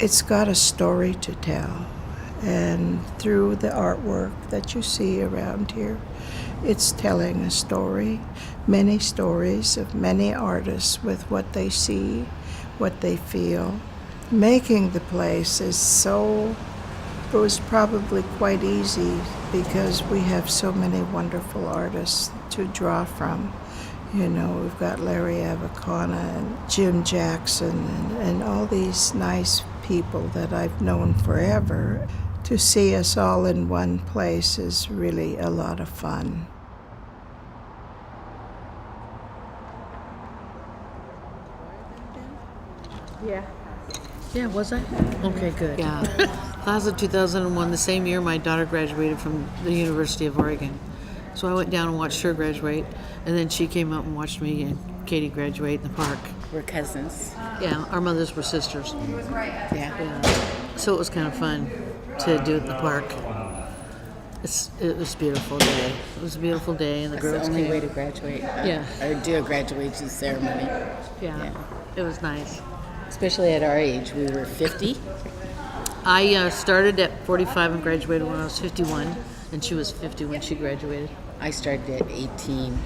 It's got a story to tell, and through the artwork that you see around here, it's telling a story, many stories of many artists with what they see, what they feel. Making the place it was probably quite easy because we have so many wonderful artists to draw from. You know, we've got Larry Avicona and Jim Jackson and all these nice people that I've known forever. To see us all in one place is really a lot of fun. Yeah, was I? Okay, good. Yeah. Class of 2001, the same year my daughter graduated from the University of Oregon. So I went down and watched her graduate, and then she came up and watched me and Katie graduate in the park. We're cousins. Yeah, our mothers were sisters. Yeah. So it was kind of fun to do it in the park. It was a beautiful day. It was a beautiful day, and the That's girls the only came. way to graduate. Yeah. Or do a graduation ceremony. Yeah, it was nice. Especially at our age. We were 50. I started at 45 and graduated when I was 51, and she was 50 when she graduated. I started at 18.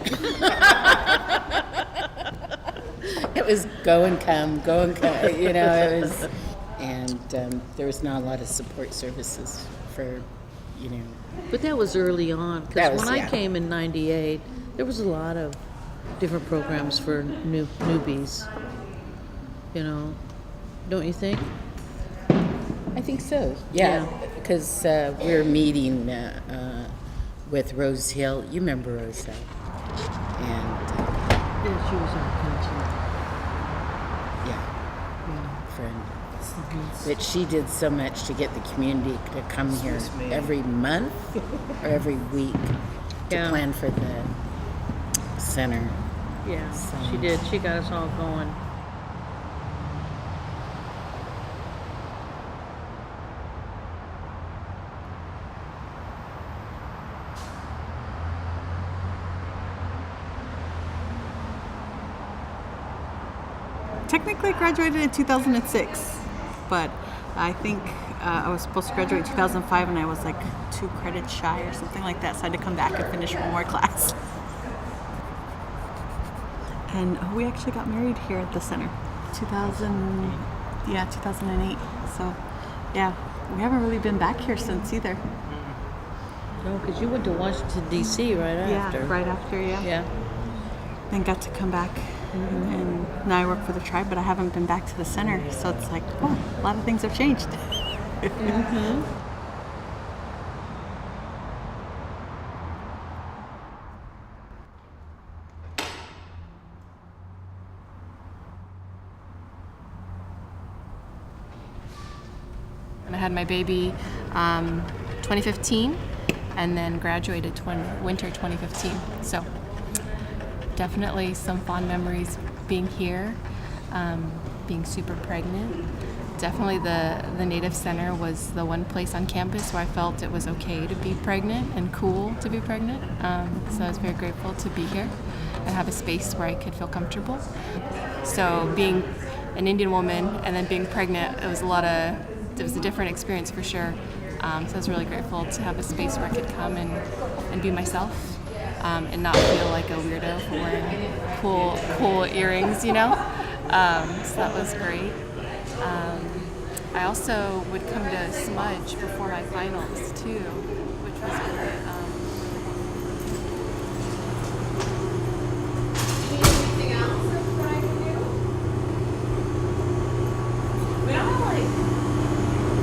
It was go and come, you know, it was, and there was not a lot of support services for, you know. But that was early on, because when I came in 98, there was a lot of different programs for newbies, you know, don't you think? I think so, yeah. Because we were meeting with Rose Hill. You remember Rose Hill? And Yeah, she was our friend. But she did so much to get the community to come here every month or every week to plan for the center. Yeah, So. she did. She got us all going. Technically graduated in 2006, but I think I was supposed to graduate in 2005 and I was like 2 credits shy or something like that, so I had to come back and finish one more class. And we actually got married here at the center, 2008. So yeah, we haven't really been back here since either. No, because you went to Washington, D.C. right after. Yeah, right after, Yeah. Then got to come back. And now I work for the tribe, but I haven't been back to the center, so it's like, oh, a lot of things have changed. And I had my baby 2015 and then graduated winter 2015. So definitely some fond memories being here, being super pregnant. Definitely the Native Center was the one place on campus where I felt it was okay to be pregnant and cool to be pregnant. So I was very grateful to be here and have a space where I could feel comfortable. So being an Indian woman and then being pregnant, it was a different experience for sure. So I was really grateful to have a space where I could come and be myself. And not feel like a weirdo for wearing cool earrings, you know? So that was great. I also would come to Smudge before my finals too, which was really Anything else that I can do? We don't have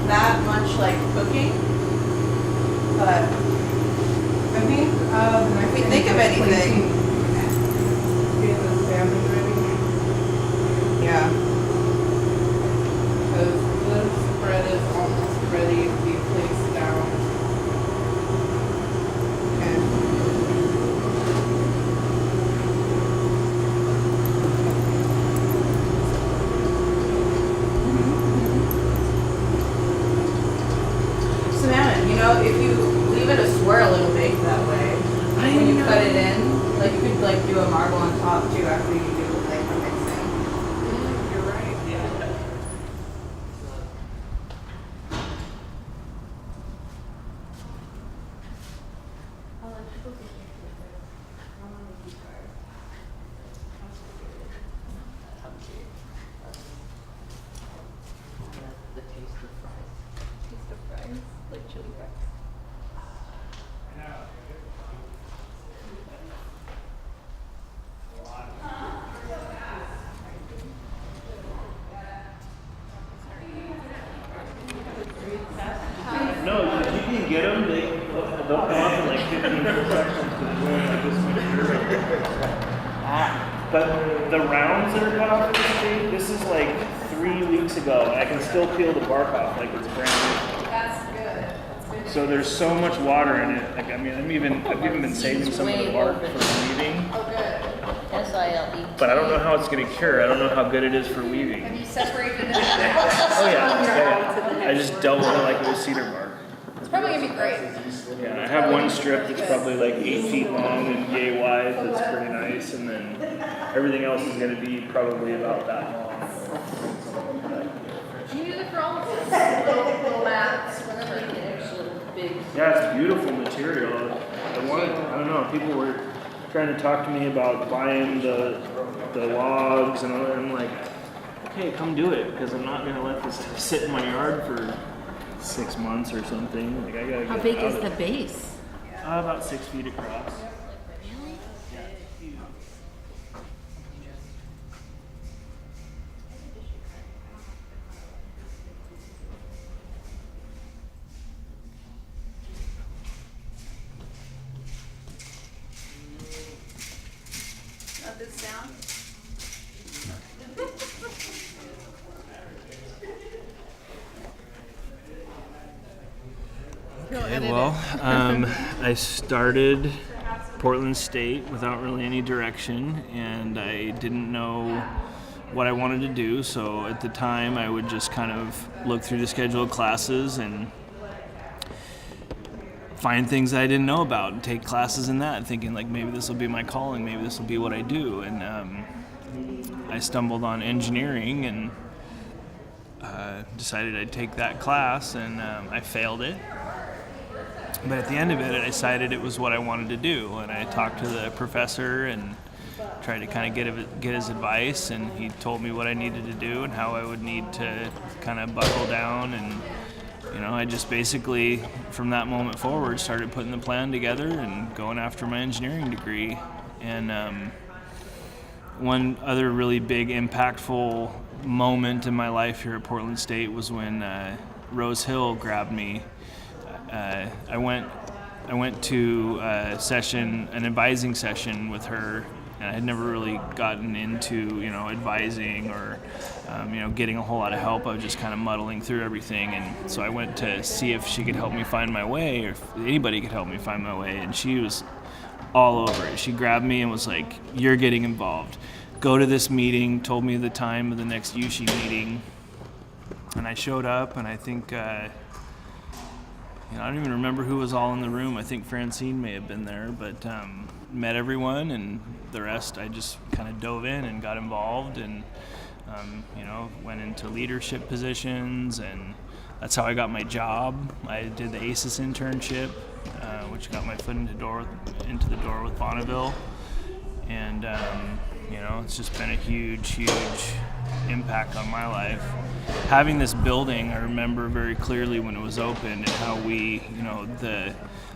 that much cooking, but I think if we think of anything. Get the salmon ready. Yeah. Because this spread is almost ready to be placed down. Okay. Savannah, if you leave it a swirl, it'll bake that way. When you cut it in, you could do a marble on top too after you do the mixing. You're right. they'll come up in like 15 sections because we're in like this material. But the rounds that are cut off of this tree, this is like 3 weeks ago, and I can still peel the bark off like it's brand new. That's good. That's good. So there's so much water in it. Like I mean, I've even been saving some of the bark for weaving. Oh, good. SILE. But I don't know how it's going to cure. I don't know how good it is for weaving. Have you separated it? Oh yeah. I just doubled it like it was cedar bark. It's probably gonna be great. Yeah, I have one strip that's probably like 8 feet long and yay wide. That's pretty nice, and then everything else is going to be probably about that long. You use it for all of this. Little mats, whatever. Yeah, it's beautiful material. I don't know, people were trying to talk to me about buying the logs, and I'm like, okay, come do it, because I'm not going to let this stuff sit in my yard for 6 months or something. Like I gotta How get big out is of the it. base? About 6 feet across. Not this sound. Okay, well, I started Portland State without really any direction, and I didn't know what I wanted to do, so at the time I would just kind of look through the schedule of classes and find things that I didn't know about and take classes in that, thinking like maybe this will be my calling, maybe this will be what I do. And I stumbled on engineering and decided I'd take that class, and I failed it. But at the end of it, I decided it was what I wanted to do, and I talked to the professor and tried to kind of get his advice, and he told me what I needed to do and how I would need to kind of buckle down. And I just basically, from that moment forward, started putting the plan together and going after my engineering degree. And one other really big, impactful moment in my life here at Portland State was when Rose Hill grabbed me. I went to an advising session with her, and I had never really gotten into, advising or, getting a whole lot of help. I was just kind of muddling through everything, and so I went to see if she could help me find my way, or if anybody could help me find my way, and she was all over it. She grabbed me and was like, "You're getting involved. Go to this meeting," told me the time of the next USHE meeting, and I showed up, and I think, I don't even remember who was all in the room. I think Francine may have been there, but met everyone, and the rest I just kind of dove in and got involved, and went into leadership positions, and that's how I got my job. I did the ACES internship, which got my foot into the door with Bonneville, and it's just been a huge impact on my life. Having this building, I remember very clearly when it was opened, and how we,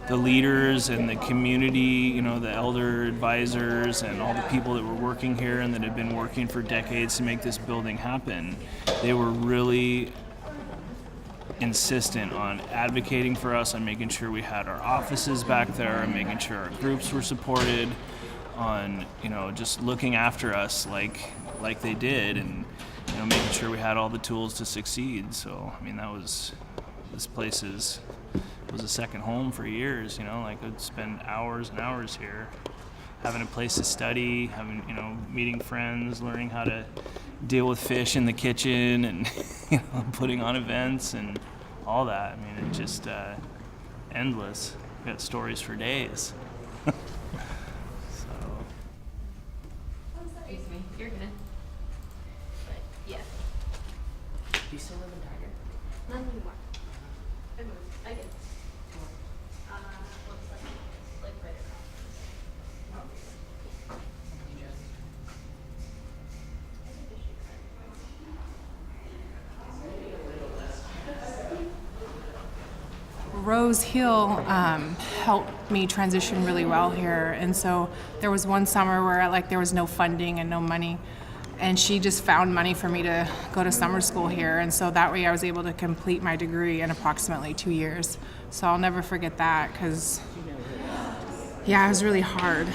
the leaders and the community, the elder advisors and all the people that were working here and that had been working for decades to make this building happen, they were really insistent on advocating for us, on making sure we had our offices back there, and making sure our groups were supported, on just looking after us like they did, and making sure we had all the tools to succeed. So this place was a second home for years. Like I'd spend hours and hours here, having a place to study, meeting friends, learning how to deal with fish in the kitchen, and putting on events and all that. It's just endless. We've got stories for days. Excuse me, you're good. But yeah, Do you still live in Tiger? not anymore. I moved. I did. Like right Rose Hill helped me transition really well here, and so there was one summer where there was no funding and no money, And she just found money for me to go to summer school here. And so that way I was able to complete my degree in approximately 2 years. So I'll never forget that because, yeah, it was really hard.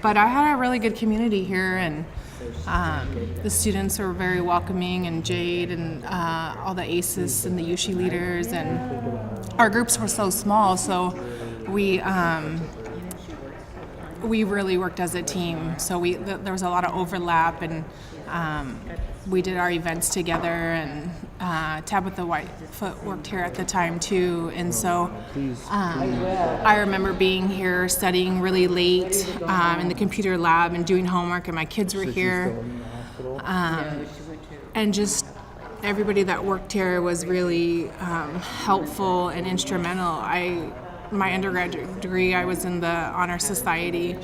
But I had a really good community here, and the students were very welcoming, and Jade and all the ACES and the USHI leaders, and our groups were so small, so we really worked as a team. So there was a lot of overlap, and we did our events together, and Tabitha Whitefoot worked here at the time too, and so I remember being here studying really late in the computer lab and doing homework, and my kids were here, and just everybody that worked here was really helpful and instrumental. My undergraduate degree, I was in the Honor Society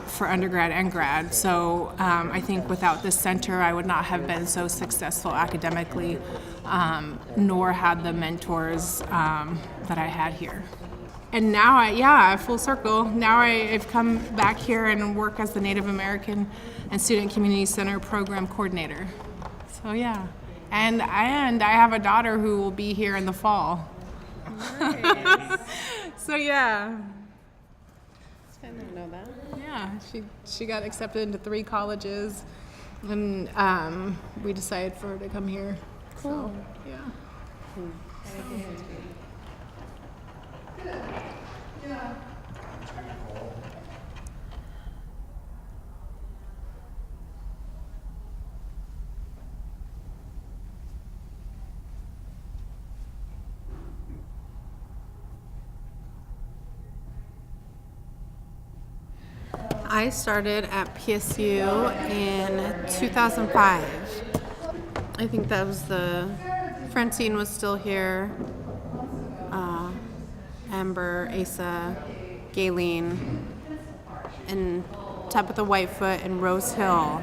for undergrad and grad. So I think without this center, I would not have been so successful academically, nor had the mentors that I had here. And now, full circle. Now I've come back here and work as the Native American and Student Community Center Program Coordinator. So yeah, and I have a daughter who will be here in the fall. Nice. So yeah. I didn't know that. Yeah, she got accepted into 3 colleges, and we decided for her to come here. Cool. So, yeah. I started at PSU in 2005. I think that was Francine was still here, Amber, Asa, Gayleen, and Tabitha Whitefoot and Rose Hill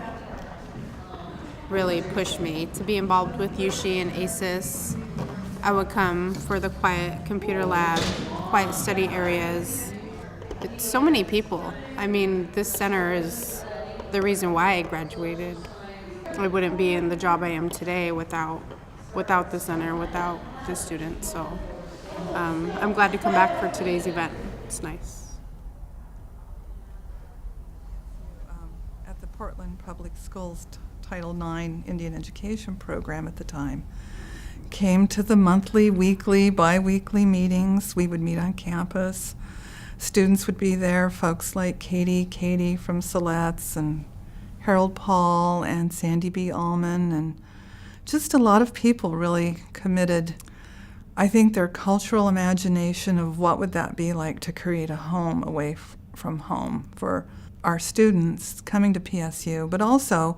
really pushed me to be involved with USHI and ACES. I would come for the quiet computer lab, quiet study areas. It's so many people. I mean, this center is the reason why I graduated. I wouldn't be in the job I am today without the center, without the students. So I'm glad to come back for today's event. It's nice. At the Portland Public Schools Title IX Indian Education Program at the time, came to the monthly, weekly, bi-weekly meetings. We would meet on campus. Students would be there, folks like Katie from Siletz, and Harold Paul, and Sandy B. Allman, and just a lot of people really committed. I think their cultural imagination of what would that be like to create a home away from home for our students coming to PSU, but also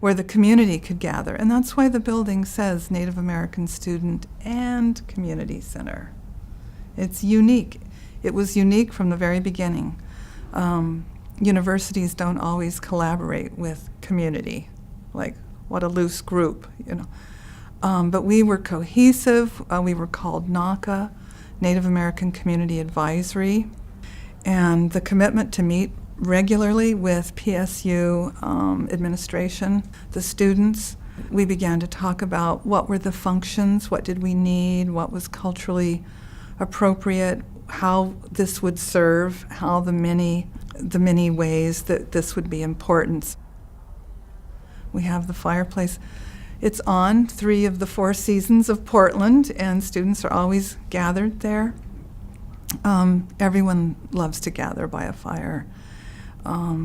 where the community could gather. And that's why the building says Native American Student and Community Center. It's unique. It was unique from the very beginning. Universities don't always collaborate with community, like what a loose group, you know. But we were cohesive. We were called NACA, Native American Community Advisory, and the commitment to meet regularly with PSU administration, the students. We began to talk about what were the functions, what did we need, what was culturally appropriate, how this would serve, how the many ways that this would be important. We have the fireplace. It's on 3 of the 4 seasons of Portland, and students are always gathered there. Everyone loves to gather by a fire,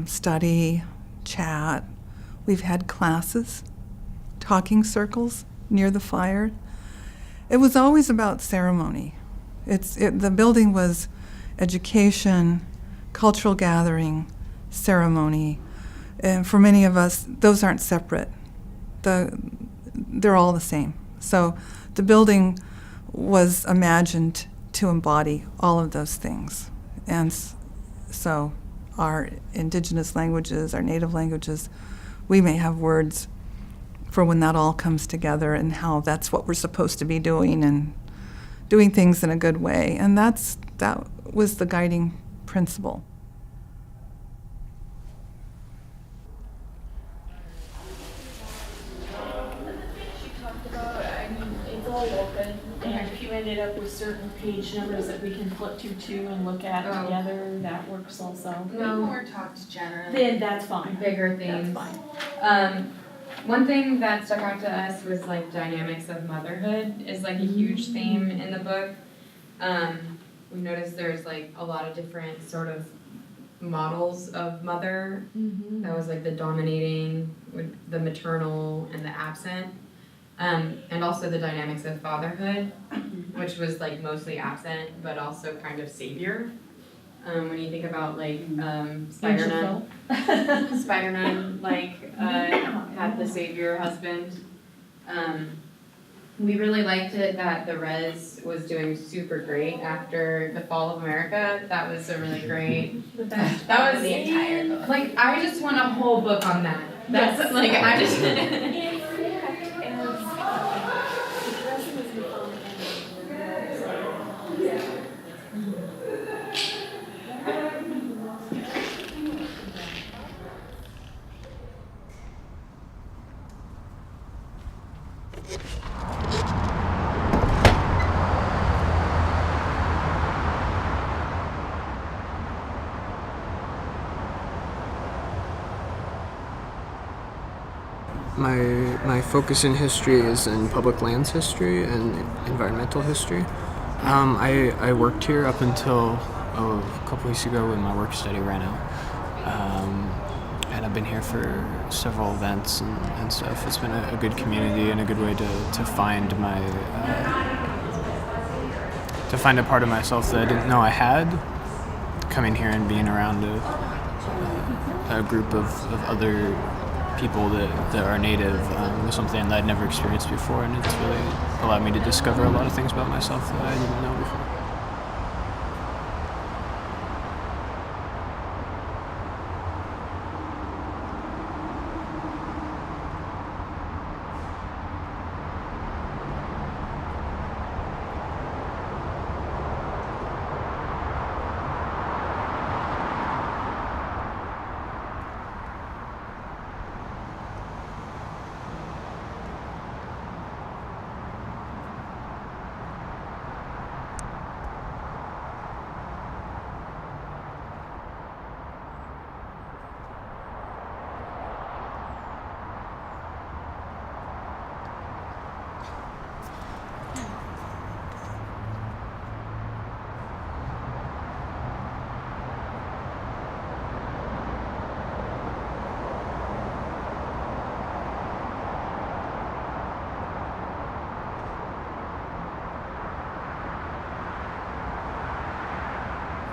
study, chat. We've had classes, talking circles near the fire. It was always about ceremony. The building was education, cultural gathering, ceremony, and for many of us, those aren't separate. They're all the same. So the building was imagined to embody all of those things. And so our indigenous languages, our native languages, we may have words for when that all comes together and how that's what we're supposed to be doing and doing things in a good way. And that was the guiding principle. certain page numbers that we can flip to too and look at together, that works also. No, more talked generally. Then that's fine. Bigger things. That's fine. One thing that stuck out to us was like dynamics of motherhood is like a huge theme in the book. We noticed there's like a lot of different sort of models of mother. That was like the dominating, the maternal, and the absent. And also the dynamics of fatherhood, which was like mostly absent, but also kind of savior. When you think about like Spider-Man, like had the savior husband. We really liked it that the res was doing super great after the fall of America. That was a really great. That was the entire book. Like I just want a whole book on that. That's like I just. My focus in history is in public lands history and environmental history. I worked here up until a couple weeks ago when my work study ran out. And I've been here for several events and stuff. It's been a good community and a good way to find my to find a part of myself that I didn't know I had. Coming here and being around a group of other people that are native was something that I'd never experienced before, and it's really allowed me to discover a lot of things about myself that I didn't know before.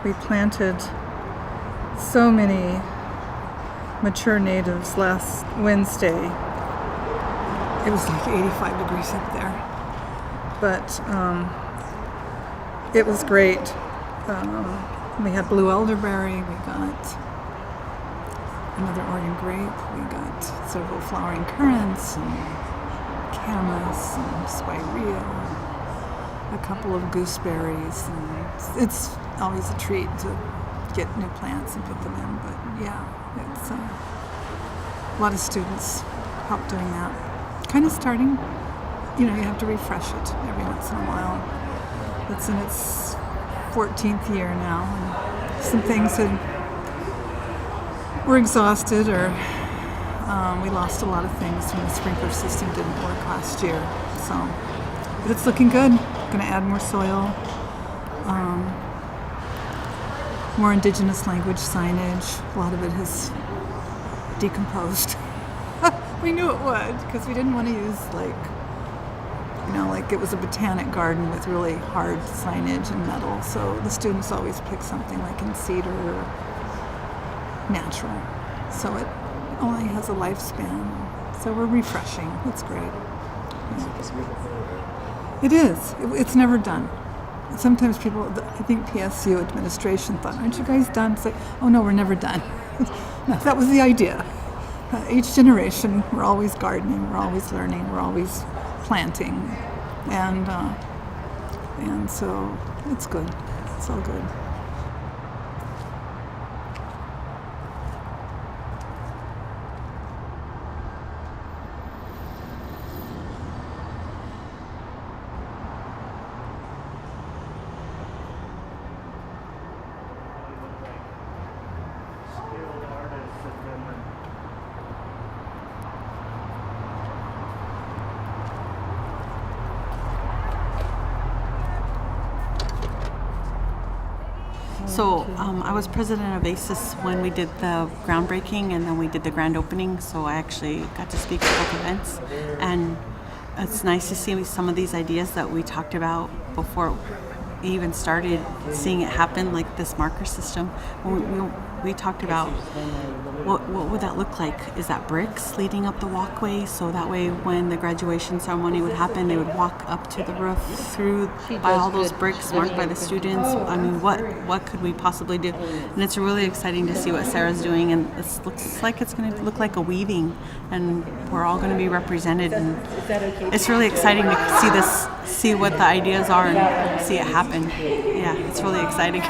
We planted so many mature natives last Wednesday. It was like 85 degrees up there. But it was great. We had blue elderberry, we got another Oregon grape, we got several flowering currants and camas and spirea, a couple of gooseberries, and it's always a treat to get new plants and put them in, but yeah, it's a lot of students help doing that. Kind of starting, you have to refresh it every once in a while. It's in its 14th year now, and some things were exhausted, or we lost a lot of things when the sprinkler system didn't work last year. So, but it's looking good. Going to add more soil. More indigenous language signage. A lot of it has decomposed. We knew it would, because we didn't want to use like it was a botanic garden with really hard signage and metal. So the students always pick something like in cedar or natural. So it only has a lifespan. So we're refreshing. It's great. Yeah. It is. It's never done. Sometimes people, I think PSU administration thought, aren't you guys done? It's like, oh no, we're never done. No, that was the idea. Each generation, we're always gardening, we're always learning, we're always planting. And so it's good. It's all good. So I was president of ACES when we did the groundbreaking, and then we did the grand opening. So I actually got to speak at both events, and it's nice to see some of these ideas that we talked about before we even started, seeing it happen, like this marker system. We talked about what would that look like? Is that bricks leading up the walkway? So that way when the graduation ceremony would happen, they would walk up to the roof through by all those bricks marked by the students. I mean, what could we possibly do? And it's really exciting to see what Sara's doing, and it looks like it's going to look like a weaving, and we're all going to be represented. And it's really exciting to see what the ideas are and see it happen. Yeah, it's really exciting.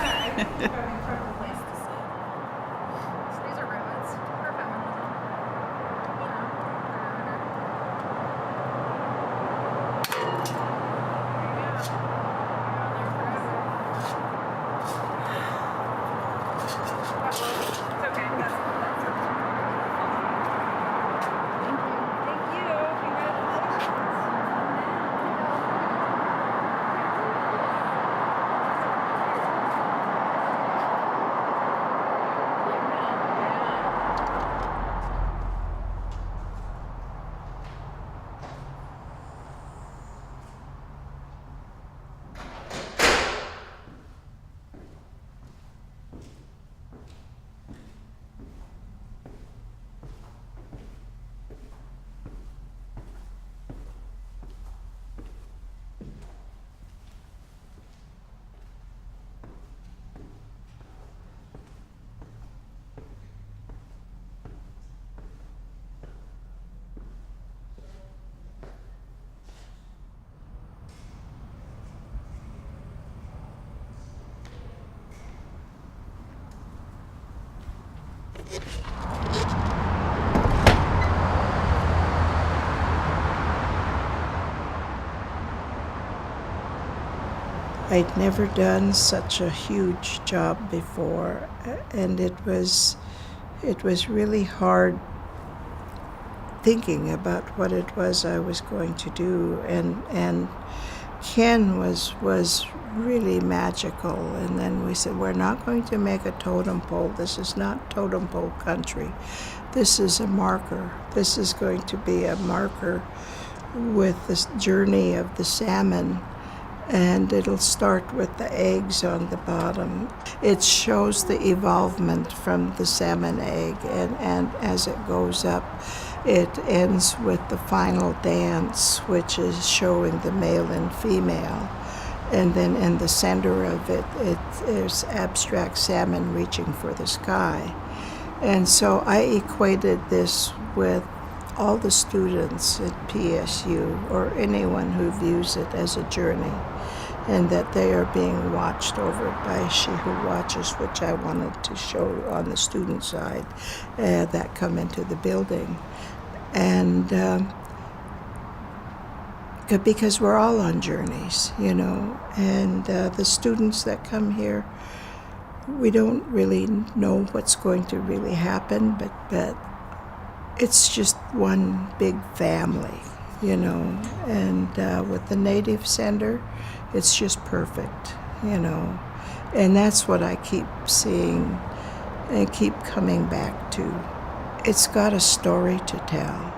I'd never done such a huge job before, and it was really hard thinking about what it was I was going to do, and Ken was really magical. And then we said, we're not going to make a totem pole. This is not totem pole country. This is a marker. This is going to be a marker with the journey of the salmon, and it'll start with the eggs on the bottom. It shows the evolvement from the salmon egg, and as it goes up, it ends with the final dance, which is showing the male and female. And then in the center of it, there's abstract salmon reaching for the sky. And so I equated this with all the students at PSU, or anyone who views it as a journey, and that they are being watched over by She Who Watches, which I wanted to show on the student side that come into the building. And because we're all on journeys, and the students that come here, we don't really know what's going to really happen, but it's just one big family, and with the Native Center, it's just perfect, and that's what I keep seeing and keep coming back to. It's got a story to tell.